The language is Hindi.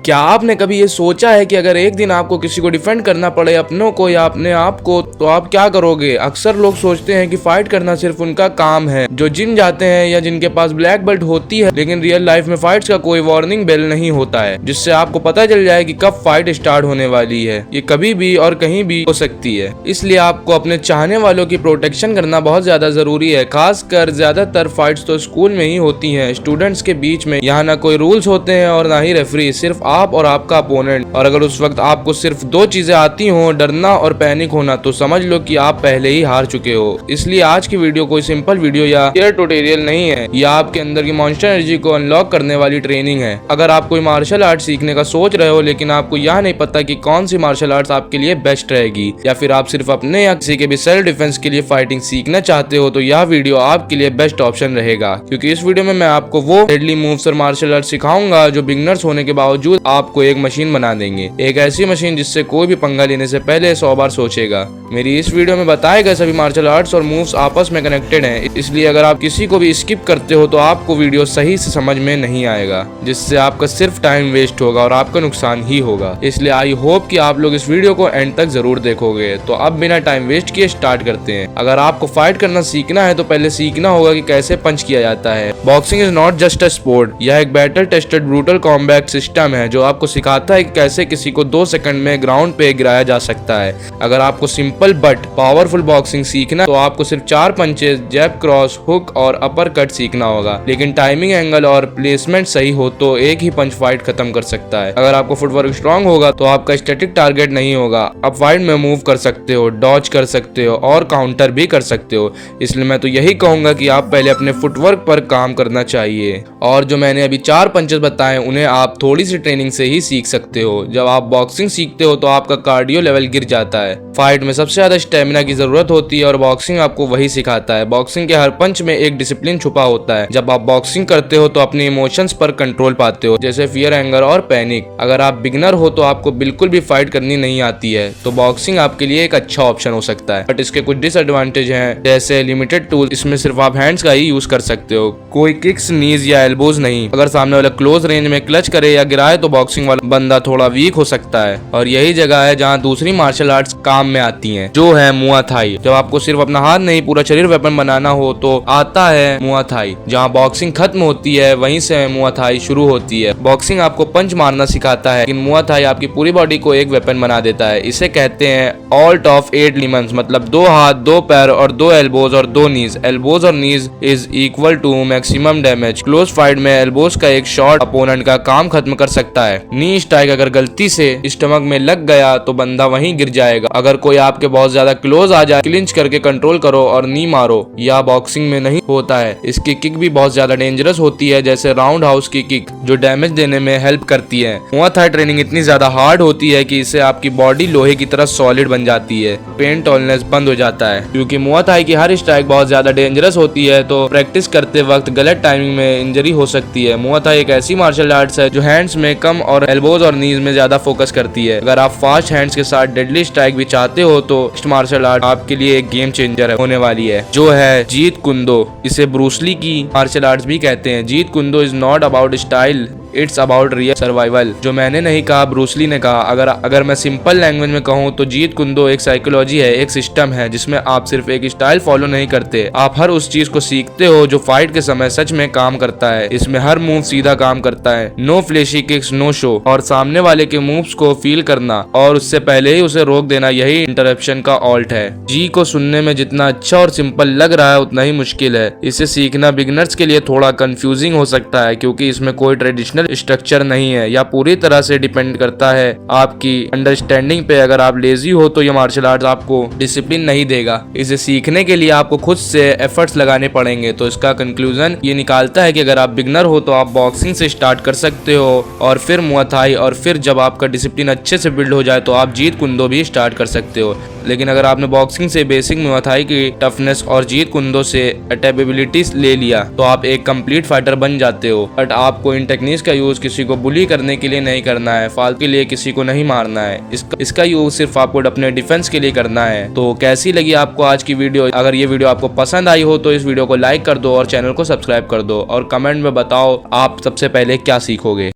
क्या आपने कभी ये सोचा है कि अगर एक दिन आपको किसी को डिफेंड करना पड़े, अपनों को या अपने आप को, तो आप क्या करोगे? अक्सर लोग सोचते हैं कि फाइट करना सिर्फ उनका काम है, जो जिम जाते हैं या जिनके पास ब्लैक बेल्ट होती है, लेकिन रियल लाइफ में फाइट्स का कोई वार्निंग बेल नहीं होता है जिससे आपको पता चल जाए कि कब फाइट स्टार्ट होने वाली है। ये कभी भी और कहीं भी हो सकती है, इसलिए आपको अपने चाहने वालों की प्रोटेक्शन करना बहुत ज्यादा जरूरी है। खासकर ज्यादातर फाइट्स तो स्कूल में ही होती है, स्टूडेंट्स के बीच में। यहाँ ना कोई रूल्स होते हैं और ना ही रेफरी, सिर्फ आप और आपका अपोनेंट। और अगर उस वक्त आपको सिर्फ दो चीजें आती हो, डरना और पैनिक होना, तो समझ लो कि आप पहले ही हार चुके हो। इसलिए आज की वीडियो कोई सिंपल वीडियो या ट्यूटोरियल नहीं है, यह आपके अंदर की मॉन्स्टर एनर्जी को अनलॉक करने वाली ट्रेनिंग है। अगर आप कोई मार्शल आर्ट सीखने का सोच रहे हो लेकिन आपको यह नहीं पता कि कौन सी मार्शल आर्ट्स आपके लिए बेस्ट रहेगी, या फिर आप सिर्फ अपने या किसी के भी सेल्फ डिफेंस के लिए फाइटिंग सीखना चाहते हो, तो यह वीडियो आपके लिए बेस्ट ऑप्शन रहेगा। क्योंकि इस वीडियो में मैं आपको वो डेडली मूव्स और मार्शल आर्ट सिखाऊंगा जो बिगनर्स होने के बावजूद आपको एक मशीन बना देंगे। एक ऐसी मशीन जिससे कोई भी पंगा लेने से पहले 100 बार सोचेगा। मेरी इस वीडियो में बताए गए सभी मार्शल आर्ट्स और मूव्स आपस में कनेक्टेड हैं, इसलिए अगर आप किसी को भी स्किप करते हो तो आपको वीडियो सही से समझ में नहीं आएगा, जिससे आपका सिर्फ टाइम वेस्ट होगा और आपका नुकसान ही होगा। इसलिए आई होप कि आप लोग इस वीडियो को एंड तक जरूर देखोगे। तो अब बिना टाइम वेस्ट किए स्टार्ट करते हैं। अगर आपको फाइट करना सीखना है तो पहले सीखना होगा कि कैसे पंच किया जाता है। Boxing is not just a sport, यह एक battle tested brutal combat system है जो आपको सिखाता है कि कैसे किसी को 2 सेकंड में ग्राउंड पे गिराया जा सकता है। अगर आपको सिंपल बट पावरफुल बॉक्सिंग सीखना तो आपको सिर्फ 4 पंचेस, जैब, क्रॉस, हुक और अपर कट सीखना होगा। लेकिन टाइमिंग, एंगल और प्लेसमेंट सही हो तो एक ही पंच फाइट खत्म कर सकता है। अगर आपको फुटवर्क स्ट्रांग होगा तो आपका स्टैटिक टारगेट नहीं होगा, आप फाइट में मूव कर सकते हो, डॉज कर सकते हो और काउंटर भी कर सकते हो। इसलिए मैं तो यही कहूंगा कि आप पहले अपने फुटवर्क पर काम करना चाहिए। और जो मैंने अभी 4 पंचेस बताए उन्हें आप थोड़ी सी ट्रेनिंग से ही सीख सकते हो। जब आप बॉक्सिंग सीखते हो तो आपका कार्डियो लेवल गिर जाता है। फाइट में सबसे ज्यादा स्टेमिना की जरूरत होती है और बॉक्सिंग आपको वही सिखाता है। बॉक्सिंग के हर पंच में एक डिसिप्लिन छुपा होता है। जब आप बॉक्सिंग करते हो तो अपने इमोशंस पर कंट्रोल पाते हो, जैसे फियर, एंगर और पैनिक। अगर आप बिगनर हो तो आपको बिल्कुल भी फाइट करनी नहीं आती है तो बॉक्सिंग आपके लिए एक अच्छा ऑप्शन हो सकता है। बट इसके कुछ डिसएडवांटेज हैं, जैसे लिमिटेड टूल, इसमें सिर्फ आप हैंड्स का ही यूज कर सकते हो, कोई किक्स, नीज या एल्बोज नहीं। अगर सामने वाला क्लोज रेंज में क्लच करे या गिराए तो बॉक्सिंग वाला बंदा थोड़ा वीक हो सकता है। और यही जगह है जहाँ दूसरी मार्शल आर्ट्स काम में आती हैं, जो है मुआ थाई। जब आपको सिर्फ अपना हाथ नहीं पूरा शरीर वेपन बनाना हो तो आता है मुआ थाई। जहाँ बॉक्सिंग खत्म होती है वहीं से मुआ थाई शुरू होती है। बॉक्सिंग आपको पंच मारना सिखाता है, लेकिन मुआ थाई आपकी पूरी बॉडी को एक वेपन बना देता है। इसे कहते हैं ऑल्ट ऑफ 8 लिम्स, मतलब 2 हाथ, 2 पैर और 2 एल्बोज और 2 नीज। एल्बोज और knees is equal to maximum damage. Close fight में एल्बोज का एक शॉट अपोनेंट का काम खत्म कर सकता है। नी स्ट्राइक अगर गलती से स्टमक में लग गया तो बंदा वहीं गिर जाएगा। अगर कोई आपके बहुत ज्यादा क्लोज आ जाए, क्लिंच करके कंट्रोल करो और नी मारो। यह बॉक्सिंग में नहीं होता है। इसकी किक भी बहुत ज्यादा डेंजरस होती है, जैसे राउंड हाउस की किक, जो डैमेज देने में हेल्प करती है। मुआ थाई ट्रेनिंग इतनी ज्यादा हार्ड होती है कि इससे आपकी बॉडी लोहे की तरह सॉलिड बन जाती है, पेन टॉलरेंस बंद हो जाता है। क्योंकि मुआ थाई की हर स्ट्राइक बहुत ज्यादा डेंजरस होती है तो प्रैक्टिस करते वक्त गलत टाइमिंग में इंजरी हो सकती है। मुआ थाई एक ऐसी मार्शल आर्ट्स है जो हैंड्स में कम और एल्बोज और नीज में ज्यादा फोकस करती है। अगर आप फास्ट हैंड्स के साथ डेडली स्ट्राइक भी चाहते हो तो मार्शल आर्ट आपके लिए एक गेम चेंजर होने वाली है, जो है जीत कुंदो। इसे ब्रूसली की मार्शल आर्ट्स भी कहते हैं। Jeet Kune Do is not about style, it's about real survival. जो मैंने नहीं कहा, ब्रूसली ने कहा। अगर मैं सिंपल लैंग्वेज में कहूँ तो जीत कुंदो एक साइकोलॉजी है, एक सिस्टम है जिसमें आप सिर्फ एक स्टाइल फॉलो नहीं करते, आप हर उस चीज को सीखते हो जो फाइट के समय सच में काम करता है। इसमें हर मूव सीधा काम करता है, no flashy kicks, no show, और सामने वाले के मूव्स को फील करना और उससे पहले ही उसे रोक देना, यही इंटरप्शन का ऑल्ट है। जी को सुनने में जितना अच्छा और सिंपल लग रहा है उतना ही मुश्किल है। इसे सीखना बिगिनर्स के लिए थोड़ा कंफ्यूजिंग हो सकता है क्योंकि इसमें कोई ट्रेडिशनल स्ट्रक्चर नहीं है या पूरी तरह से डिपेंड करता है आपकी अंडरस्टैंडिंग पे। अगर आप लेजी हो तो यह मार्शल आर्ट्स आपको डिसिप्लिन नहीं देगा। इसे सीखने के लिए आपको खुद से एफर्ट्स लगाने पड़ेंगे। तो इसका कंक्लूजन ये निकालता है कि अगर आप बिगनर हो तो आप बॉक्सिंग से स्टार्ट कर सकते हो और फिर मुआ थाई, और फिर जब आपका डिसिप्लिन अच्छे से बिल्ड हो जाए तो आप जीत कुंदो भी स्टार्ट कर सकते हो। लेकिन अगर आपने बॉक्सिंग से बेसिक मुआ थाई की टफनेस और जीत कुंदो से अटैपेबिलिटीज ले लिया तो आप एक कंप्लीट फाइटर बन जाते हो। बट आपको इन टेक्निक्स का यूज किसी को बुली करने के लिए नहीं करना है, फालतू के लिए किसी को नहीं मारना है। इसका यूज सिर्फ आपको अपने डिफेंस के लिए करना है। तो कैसी लगी आपको आज की वीडियो? अगर ये वीडियो आपको पसंद आई हो तो इस वीडियो को लाइक कर दो और चैनल को सब्सक्राइब कर दो और कमेंट में बताओ आप सबसे पहले क्या सीखोगे।